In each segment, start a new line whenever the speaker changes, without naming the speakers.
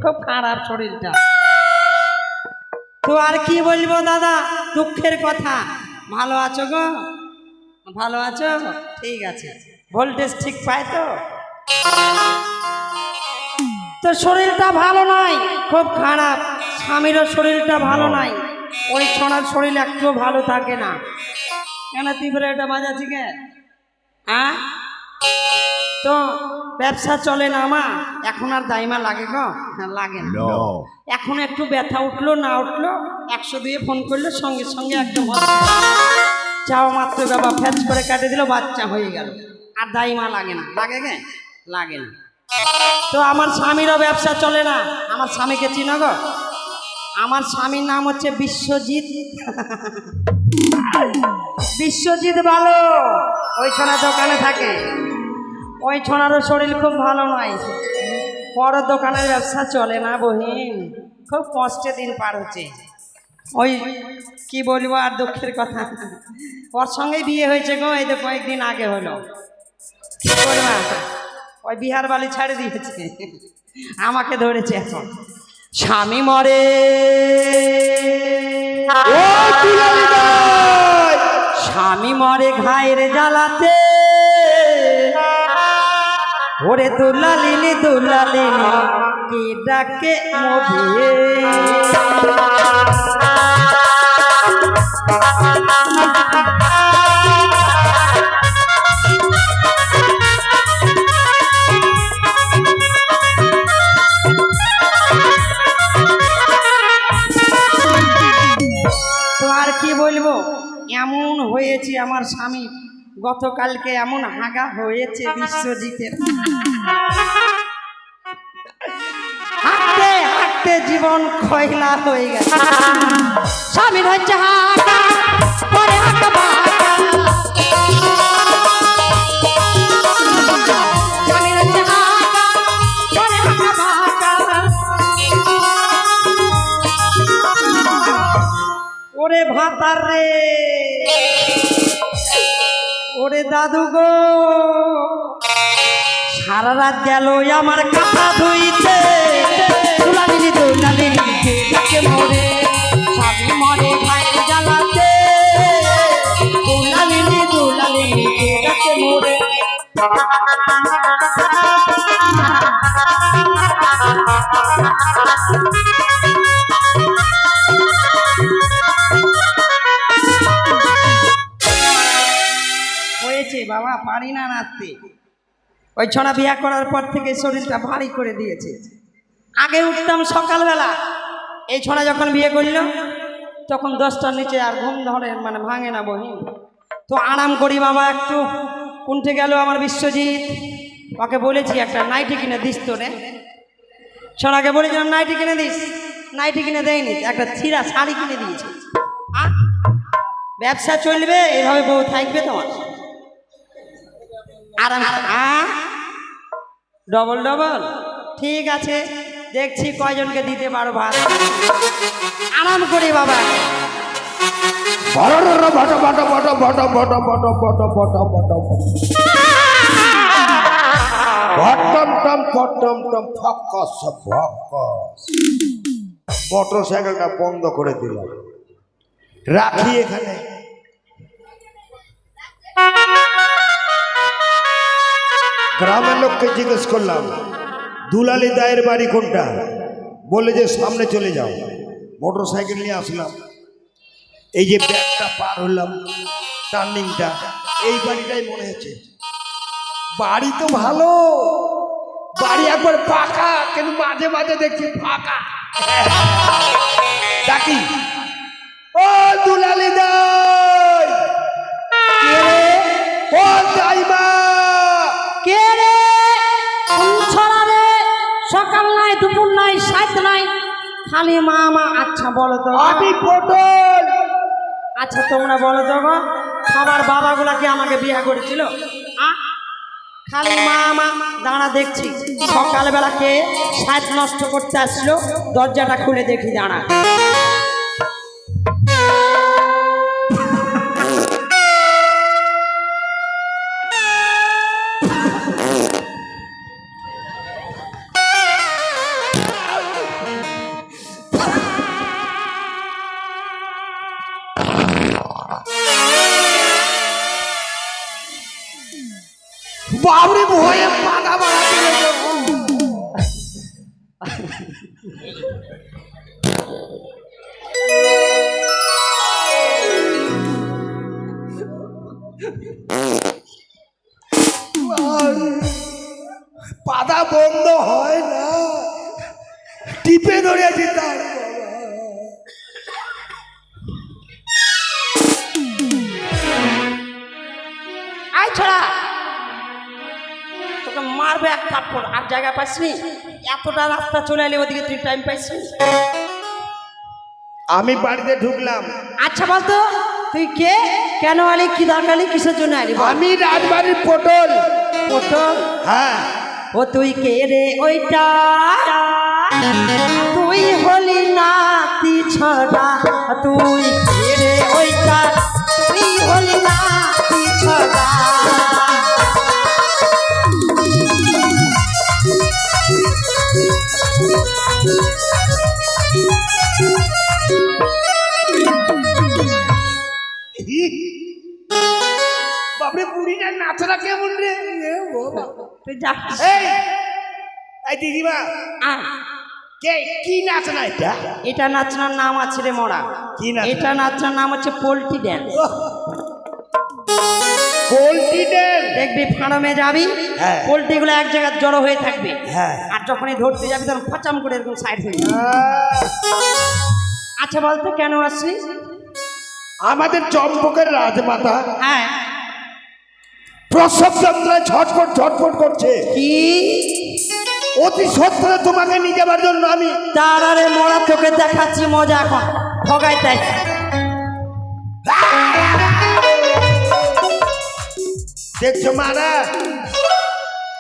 খুব খারাপ শরীরটা। তো আর কি বলবো দাদা, দুঃখের কথা। ভালো আছো গো? ভালো আছো? ঠিক আছে। ভোল্টেজ ঠিক পায় তো? তো শরীরটা ভালো নাই, খুব খারাপ। স্বামীরও শরীরটা ভালো নাই। ওই ছোনার শরীর একটু ভালো থাকে না। কেন তীব্র এটা বাজাচ্ছি কে? হ্যাঁ, তো ব্যবসা চলে না মা এখন। আর দাইমা লাগে গো? হ্যাঁ, লাগে না। এখন একটু ব্যথা উঠলো না উঠলো 100 দিয়ে ফোন করলো, সঙ্গে সঙ্গে একদম চাও মাত্র বাবা ফ্যাচ করে কাটে দিল, বাচ্চা হয়ে গেল। আর দাইমা লাগে না। লাগে গে? লাগে না। তো আমার স্বামীরও ব্যবসা চলে না। আমার স্বামীকে চিনো গো? আমার স্বামীর নাম হচ্ছে বিশ্বজিৎ। বিশ্বজিৎ ভালো, ওই ছোনা দোকানে থাকে। ওই ছোনারও শরীর খুব ভালো নয়। বড় দোকানের ব্যবসা চলে না বহিন, খুব কষ্টে দিন পার হচ্ছে। ওই কি বলবো আর, দুঃখের কথা। ওর সঙ্গেই বিয়ে হয়েছে গো, এই তো কয়েকদিন আগে হলো। কি করবা, ওই বিহার বালি ছাড়ে দিয়েছে, আমাকে ধরেছে এখন। স্বামী মরে, স্বামী মরে ঘায়ের জ্বালাতে, ওরে দুলালিনি দুলালিনি কি ডাকে মোরে। তো আর কি বলবো, এমন হয়েছে আমার স্বামী। গতকালকে এমন হাগা হয়েছে বিশ্বজিতের, হাঁটতে হাঁটতে জীবন খয়লা হয়ে গেছে। স্বামীর হচ্ছে হাগা, পরে হাঁটা বাঁকা। স্বামীর হচ্ছে হাগা, পরে হাঁটা বাঁকা। ওরে ভাতার রে, ওরে দাদু গো, সারা রাত গেল আমার কাঁথা ধুইতে। দুলালিনি দুলালিনি কে ডাকে মোরে, স্বামী মরে ঘায়ের জ্বালাতে। দুলালিনি দুলালিনি কে ডাকে মোরে। হয়েছে বাবা, পারি না নাচতে। ওই ছড়া বিয়া করার পর থেকে শরীরটা ভারী করে দিয়েছে। আগে উঠতাম সকালবেলা, এই ছড়া যখন বিয়ে করলো তখন 10টার নিচে আর ঘুম ধরে মানে ভাঙে না বহিন। তো আরাম করি বাবা একটু। কুণ্ঠে গেল আমার বিশ্বজিৎ, ওকে বলেছি একটা নাইটি কিনে দিস তো রে। ছড়াকে বলেছিলাম নাইটি কিনে দিস, নাইটি কিনে দেয়নি, একটা ছিঁড়া শাড়ি কিনে দিয়েছে। ব্যবসা চলবে এভাবে, বউ থাকবে তোমার আরাম। ডবল ডবল ঠিক আছে, দেখছি কয়জনকে দিতে পারো ভাত। আরাম করি বাবা।
মোটর সাইকেলটা বন্ধ করে দিলাম, রাখি এখানে। গ্রামের লোককে জিজ্ঞেস করলাম দুলালি দায়ের বাড়ি কোনটা, বলে যে সামনে চলে যাও। মোটর সাইকেল নিয়ে আসলাম, এই যে ব্যাগটা পার হলাম টার্নিংটা, এই বাড়িটাই মনে হচ্ছে। বাড়ি তো ভালো, বাড়ি একবার পাকা, কিন্তু মাঝে মাঝে দেখছি ফাঁকা। ডাকি, ও দুলালি দাই, ও দাইমা,
কে রে? ছড়া রে, সকাল নাই দুপুর নাই সাত নাই, খালি মা মা। আচ্ছা বলো তো,
আমি পটল।
আচ্ছা তোমরা বলো তো গো, সবার বাবাগুলা কি আমাকে বিয়ে করেছিল? খালি মা মা। দাঁড়া দেখছি সকালবেলা কে সাত নষ্ট করতে আসলো, দরজাটা খুলে দেখি। দাঁড়া,
বাবরে ভয়ে পাতা মারা দিল তো। পাতা বন্ধ হয় না, টিপে ধরেছি তার বাবা।
আয় ছড়া, তোকে মারবে এক থাপ্পড়। আর জায়গা পাসনি, এতটা রাস্তা চলে এলি, ওদিকে তুই টাইম পাইছিস?
আমি বাড়িতে ঢুকলাম।
আচ্ছা বলতো তুই কে, কেন আলি, কি দরকার আলি, কিসের জন্য আলি?
আমি রাজবাড়ির পটল।
পটল?
হ্যাঁ।
ও তুই কে রে ওইটা, তুই হলি নাতি ছড়া, তুই কে রে ওইটা, তুই হলি নাতি ছড়া।
বাপরে বুড়িটার নাচরা কেমন রে?
তুই যা।
এই দিদিমা,
আয়।
কে কি নাচ না এটা?
এটা নাচনার নাম আছে রে মোড়া।
কি নাচ?
এটা নাচনার নাম হচ্ছে পোল্ট্রি ড্যান্স।
Poultry dance.
দেখবি ফার্মে যাবি,
হ্যাঁ।
পোল্ট্রি গুলো এক জায়গায় জড়ো হয়ে থাকবে,
হ্যাঁ।
আর যখনই ধরতে যাবি তখন ফাচাম করে এরকম সাইড হয়ে যাবে। আচ্ছা বলতো কেন আসলি?
আমাদের চম্পকের রাজমাতা
হ্যাঁ।
প্রসব যন্ত্রণায় ছটফট ছটফট করছে।
কি?
অতি সত্তরে তোমাকে নিয়ে যাবার জন্য আমি।
তারারে মোড়া, তোকে দেখাচ্ছি মজা এখন, ভগাই তাই।
দেখছো মারা,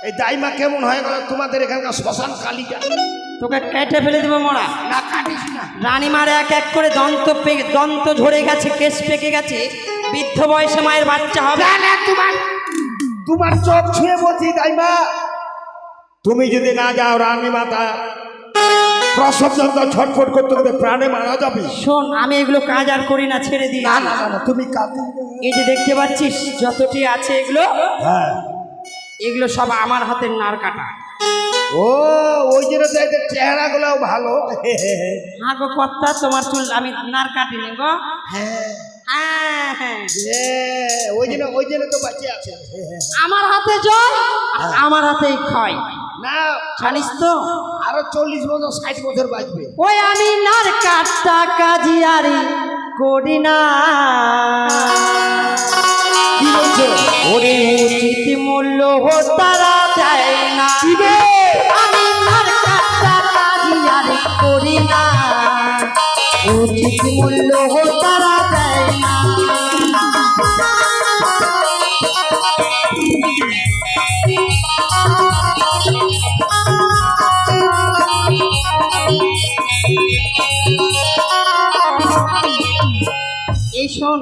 এই দাইমা কেমন হয়ে গেল তোমাদের এখানকার শ্মশান কালীটা।
তোকে কেটে ফেলে দেবো মোড়া।
না কাটিস না।
রানীমার এক এক করে দন্ত ঝরে গেছে, কেশ পেকে গেছে, বৃদ্ধ বয়সে মায়ের বাচ্চা হবে।
না না, তোমার চোখ ছুঁয়ে বলছি দাইমা, তুমি যদি না যাও রানী মাতা প্রসব যন্ত্র ছটফট করতে করতে প্রাণে মারা যাবে।
শোন, আমি এগুলো কাজ আর করি না, ছেড়ে দিই।
না না না, তুমি কাঁদো।
এই যে দেখতে পাচ্ছিস যতটি আছে এগুলো,
হ্যাঁ।
এগুলো সব আমার হাতের নার কাটা।
ও, ওই জন্য তো এদের চেহারা গুলাও ভালো।
হ্যাঁ গো কর্তা, তোমার চুল আমি নার কাটিনি গো।
হ্যাঁ,
হ্যাঁ হ্যাঁ,
ওই জন্য তো বাঁচে আছে।
আমার হাতে জল, আর আমার হাতেই ক্ষয়,
না,
জানিস তো?
আরো 40 বছর 60 বছর বাঁচবে।
ওই আমি নার কাটটা কাজিয়ারি করি না।
কি বলছো?
ওরে উচিত মূল্য তারা দেয় না। আমি নার কাটটা কাজিয়ারি করি না, উচিত মূল্য তারা দেয় না। এই শোন,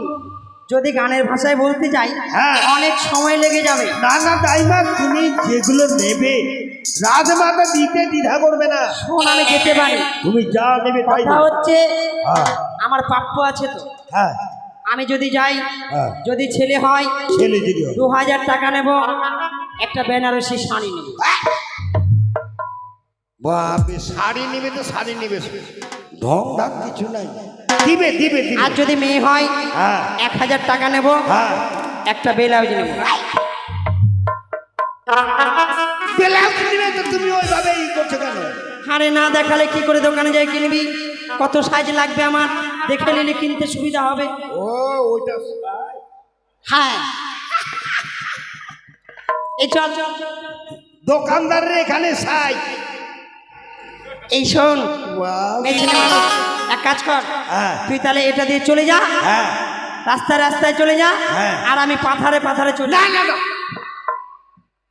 যদি গানের ভাষায় বলতে যাই,
হ্যাঁ।
অনেক সময় লেগে যাবে।
না না দাইমা, তুমি যেগুলো নেবে রাজমাতা দিতে দ্বিধা করবে না।
শোন, আমি যেতে পারি,
তুমি যা নেবে তাই
কথা হচ্ছে
হ্যাঁ
আমার প্রাপ্য আছে তো।
হ্যাঁ
আমি যদি যাই,
হ্যাঁ।
যদি ছেলে হয়
ছেলে যদি হয়।
2000 টাকা নেব, একটা বেনারসি শাড়ি নেব।
বাপরে, শাড়ি নিবে তো শাড়ি নিবে, ঢং ঢাক কিছু নাই। দিবে দিবে দিবে।
আর যদি মেয়ে হয়
হ্যাঁ
1000 টাকা নেব,
হ্যাঁ।
একটা ব্লাউজ নেব।
ব্লাউজ নিবে তো তুমি ওইভাবে ই করছো কেন?
হারে না দেখালে কি করে দোকানে যাই কিনবি? কত সাইজ লাগবে আমার দেখে নিলে কিনতে সুবিধা হবে।
ও, ওইটা
হ্যাঁ, এই চল চল।
দোকানদারের এখানে সাই।
এই শোন,
বাহ।
মেয়ে ছেলে মানুষ, এক কাজ কর,
হ্যাঁ
তুই তাহলে এটা দিয়ে চলে যা,
হ্যাঁ।
রাস্তায় রাস্তায় চলে যা,
হ্যাঁ।
আর আমি পাথারে পাথারে চলে
না না না,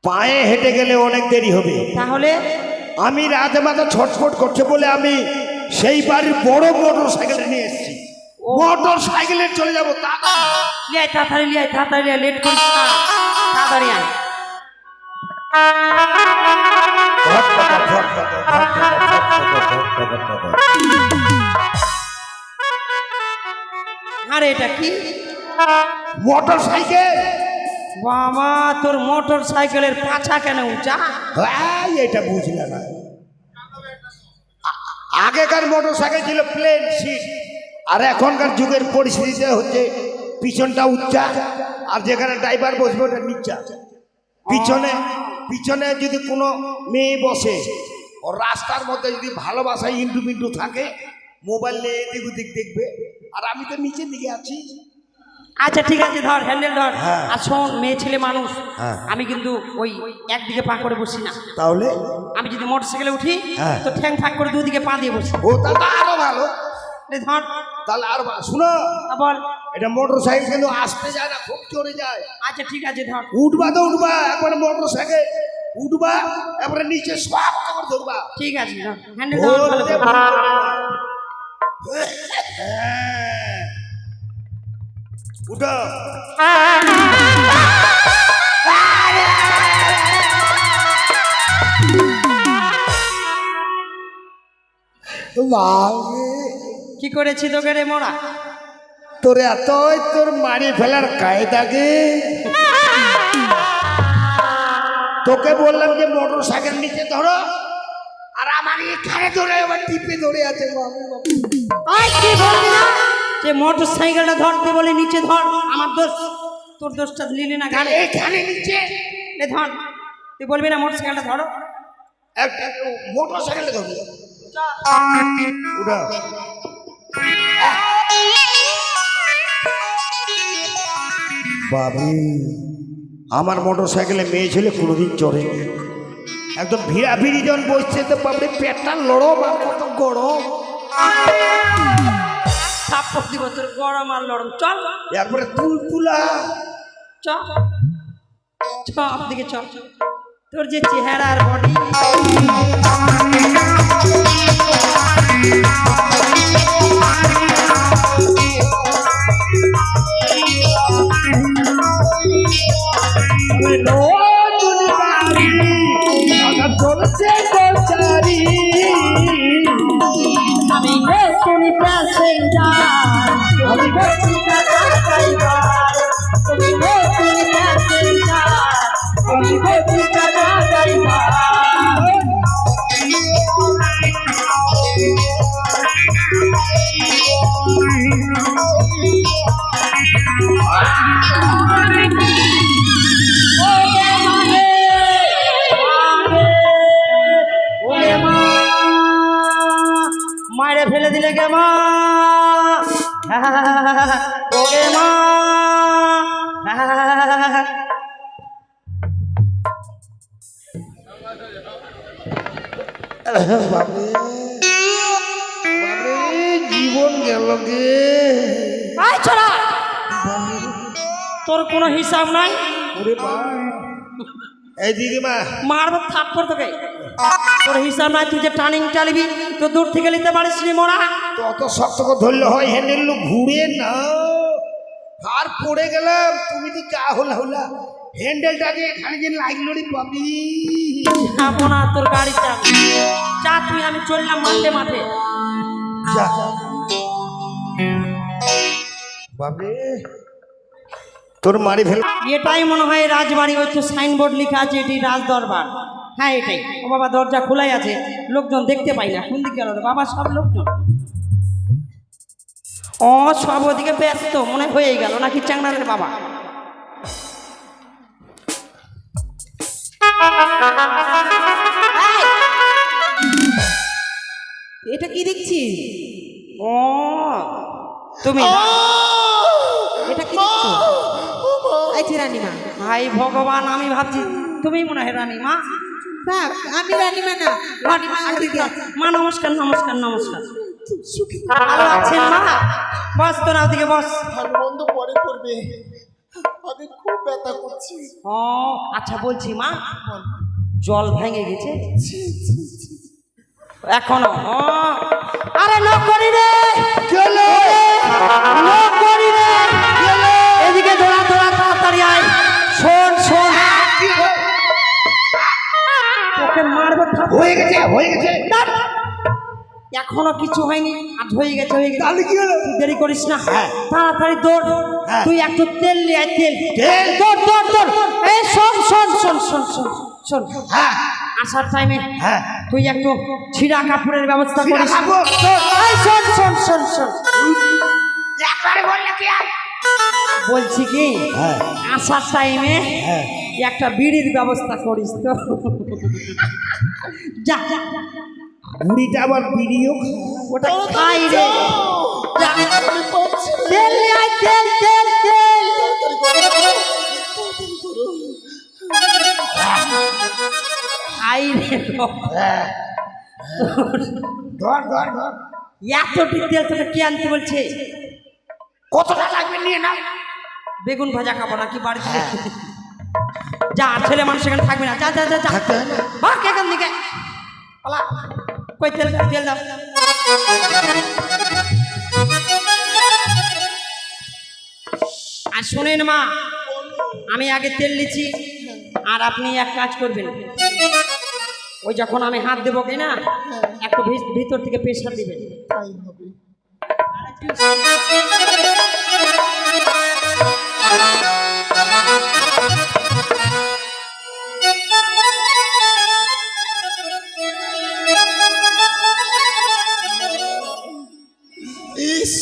পায়ে হেঁটে গেলে অনেক দেরি হবে।
তাহলে
আমি রাজমাতা ছটফট করছে বলে আমি সেই বাড়ির বড় মোটর সাইকেল নিয়ে এসেছি। মোটর সাইকেলে চলে যাবো।
লিয়াই তাড়াতাড়ি, লিয়াই তাড়াতাড়ি, লেট করিস না, তাড়াতাড়ি আয়। আরে এটা কি?
Motor cycle.
বাবা তোর মোটর সাইকেলের পাছা কেন উঁচা?
হ্যাঁ, এটা বুঝলে না। আগেকার মোটর সাইকেল ছিল প্লেন সিট, আর এখনকার যুগের পরিস্থিতিতে হচ্ছে পিছনটা উচ্চা, আর যেখানে ড্রাইভার বসবে ওটা নিচা। পিছনে পিছনে যদি কোনো মেয়ে বসে, ও রাস্তার মধ্যে যদি ভালোবাসায় ইন্টু মিন্টু থাকে, মোবাইল নিয়ে এদিক ওদিক দেখবে, আর আমি তো নিচের দিকে আছি।
আচ্ছা ঠিক আছে, ধর হ্যান্ডেল ধর।
হ্যাঁ।
আর শোন, মেয়ে ছেলে মানুষ,
হ্যাঁ।
আমি কিন্তু ওই একদিকে পা করে বসি না।
তাহলে
আমি যদি মোটর সাইকেলে উঠি
হ্যাঁ।
তো ঠ্যাং ফাঁক করে দুদিকে পা দিয়ে বসি।
ও তাহলে আরো ভালো,
ধর।
তাহলে আরো ভালো। শুনো,
বল।
এটা মোটর সাইকেল কিন্তু আসতে যায় না, খুব চড়ে যায়।
আচ্ছা ঠিক আছে, ধর।
উঠবা তো উঠবা, একবারে মোটর সাইকেল উঠবা, একবারে নিচে সব খবর ধরবা।
ঠিক আছে, ধর হ্যান্ডেল ধর ভালো করে।
হ্যাঁ, উঠো।
কি করেছি তোকে রে মোরা?
তোর এতই তোর মারি ফেলার কায়দাকে, তোকে বললাম যে মোটর সাইকেল নিচে ধরো, আর আমাকে এখানে ধরে আবার টিপে ধরে আছে।
যে মোটর সাইকেলটা ধরতে বলে নিচে ধর, আমার দোষ? তোর দোষটা নিলি না গানে?
এখানে নিচে
ধর, তুই বলবি না মোটর সাইকেলটা ধরো?
একটা মোটর সাইকেল ধরবে। উঠো। বাবু, আমার মোটর সাইকেলে মেয়ে ছেলে কোনোদিন চড়েনি। একদম ভিড়াভিড়ি যখন বসছে তো বাবরে পেটটা লড়ম, আর কত গরম।
থাপ্পড় দিব তোর, গরম আর লড়ম। চল
একবারে তুলতুলা।
চ চ দিকে চ। তোর যে চেহারা আর বডি, আমি নতুন প্যাসেঞ্জার, আমি নতুন ড্রাইভার, তুমি নতুন প্যাসেঞ্জার, আমি নতুন ড্রাইভার। মায়েরে ফেলে দিলে গে মা, ওগে মা।
বাবরে বাবরে, জীবন গেল গে।
আয় ছোড়া, তোর কোনো হিসাব নাই।
ওরে বাবা, এই দিদিমা
মারবো থাপ্পড় তোকে, তোর হিসাব নাই। তুই যে টার্নিং চালিবি তো দূর থেকে নিতে পারিস নি মোরা।
তত শক্ত করে ধরলে হয়, হ্যান্ডেল ঘুরে না, আর পড়ে গেলাম। তুমি তো যা হলা হলা, হ্যান্ডেলটা যে এখানে যে লাগলো রে পাবি।
যাবো না তোর গাড়ি চাপ, চা তুই, আমি চললাম মাঠে মাঠে।
যা বাবরে, তোর মারি ফেল।
এটাই মনে হয় রাজবাড়ি, ওই তো সাইনবোর্ড লেখা আছে এটি রাজ দরবার। হ্যাঁ এটাই। ও বাবা, দরজা খোলাই আছে, লোকজন দেখতে পাই না। কোন দিকে গেল রে বাবা? সব লোকজন ও সব ওদিকে ব্যস্ত, মনে হয়ে গেল নাকি চ্যাংড়ারের বাবা। এই, এটা কি দেখছি? ও তুমি না? এটা কি দেখছো?
আইছি রানীমা।
ভাই ভগবান, আমি ভাবছি তুমি মনে হয় রানীমা।
না, আমি রানীমা না, রানীমা ওদিকে আছে।
মা নমস্কার, নমস্কার, নমস্কার। ভালো আছেন মা? বস তোরা ওদিকে বস।
ভালো মন্দ পরে করবে, আগে খুব ব্যথা করছি।
ও আচ্ছা, বলছি মা, জল ভেঙে গেছে এখনো? ও আরে লোক করি রে, লোক করি রে, এদিকে ধরা ধরা, তাড়াতাড়ি আয়। শোন শোন, তোকে মারবো।
হয়ে গেছে, হয়ে গেছে।
এখনো কিছু হয়নি, আর হয়ে গেছে হয়ে গেছে।
তাহলে কি হলো?
তুই দেরি করিস না,
হ্যাঁ।
তাড়াতাড়ি দৌড়।
হ্যাঁ।
তুই একটু তেল নিয়ে আয়, তেল
তেল?
দৌড় দৌড় দৌড়। এই শোন শোন শোন শোন শোন শোন,
হ্যাঁ
আসার টাইমে
হ্যাঁ
তুই একটু ছিঁড়া কাপড়ের ব্যবস্থা
ছিঁড়া
করিস।
কাপড়?
এই শোন শোন শোন শোন, বলছি কি
হ্যাঁ
আসার টাইমে
হ্যাঁ
একটা বিড়ির ব্যবস্থা করিস তো। যা যা,
বুড়িটা আবার বিড়িও খায়।
ওটা খাই রে। যা,
আমি পাচ্ছি না।
তেল নিয়ে আয়, তেল তেল তেল। খাই রে
হ্যাঁ ধর ধর ধর।
এতটি তেল তোকে কে আনতে বলছে?
কতটা লাগবে নিয়ে নাও।
বেগুন ভাজা খাবো নাকি বাড়িতে? যা, ছেলে মানুষ এখানে থাকবে না, যা যা যা যা,
থাকতে হয় না?
ভাগ এখান থেকে, পালা। কই তেল দাও, তেল দাও। আর শোনেন মা, আমি আগে তেল নিচ্ছি, আর আপনি এক কাজ করবেন, ওই যখন আমি হাত দেবো কি না, একটু ভিতর থেকে প্রেশার দিবেন।
তাই হবে। ইস,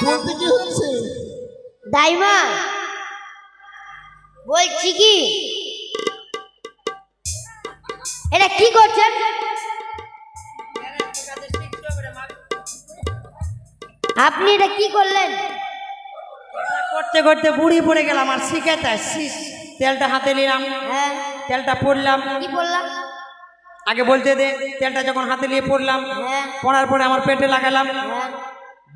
বলতে কি হচ্ছে?
দাইমা বলছি কি, এটা কি করছেন? আপনি এটা কি করলেন?
করতে করতে বুড়ি পড়ে গেলাম, আর শিখাতে আসছিস। তেলটা হাতে নিলাম,
হ্যাঁ,
তেলটা পড়লাম।
কি বললাম?
আগে বলতে দে, তেলটা যখন হাতে নিয়ে পড়লাম,
হ্যাঁ,
পড়ার পরে আমার পেটে লাগালাম।
হ্যাঁ,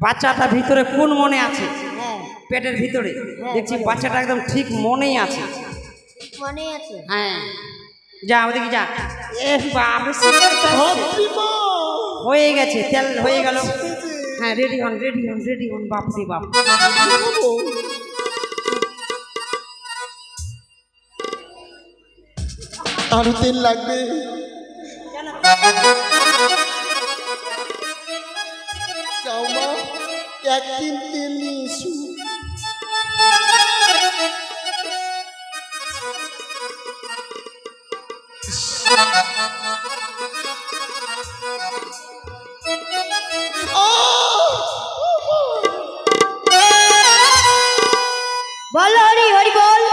বাচ্চাটা ভিতরে কোন মনে আছে?
হ্যাঁ,
পেটের ভিতরে দেখছি বাচ্চাটা একদম ঠিক মনেই আছে।
মনে আছে।
হ্যাঁ, যা ওদিকে যা। এ বাপ রে,
ভাতৃমা,
হয়ে গেছে, তেল হয়ে গেল। হ্যাঁ, রেডি হন রেডি হন রেডি হন, বাপ রে বাপ।
খাবো। আরো তেল লাগবে। যাও মা, একদিন তেল নিয়ে এসো।
বল হরি হরি বল।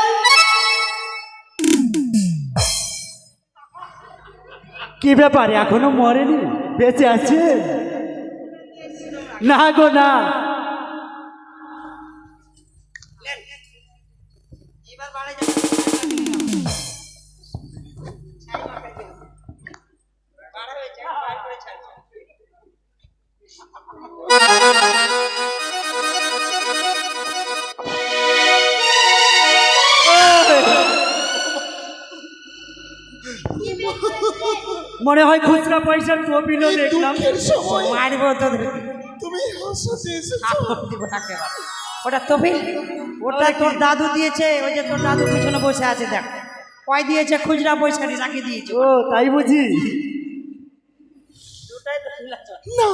কি ব্যাপার, এখনো মরেনি? বেঁচে আছে? না গো না। মনে হয় খুচরা পয়সার তহবিলও
এই
দেখলাম।
দুঃখের সময়
মারবো তোদের।
তুমি হাসাতে এসেছো।
ওটা তবিল, ওটা তোর দাদু দিয়েছে। ওই যে তোর দাদু পিছনে বসে আছে, দেখ কয় দিয়েছে, খুচরা পয়সা নিয়ে রাখি দিয়েছে।
ও তাই বুঝি।
দুটাই তো ছিল।
না,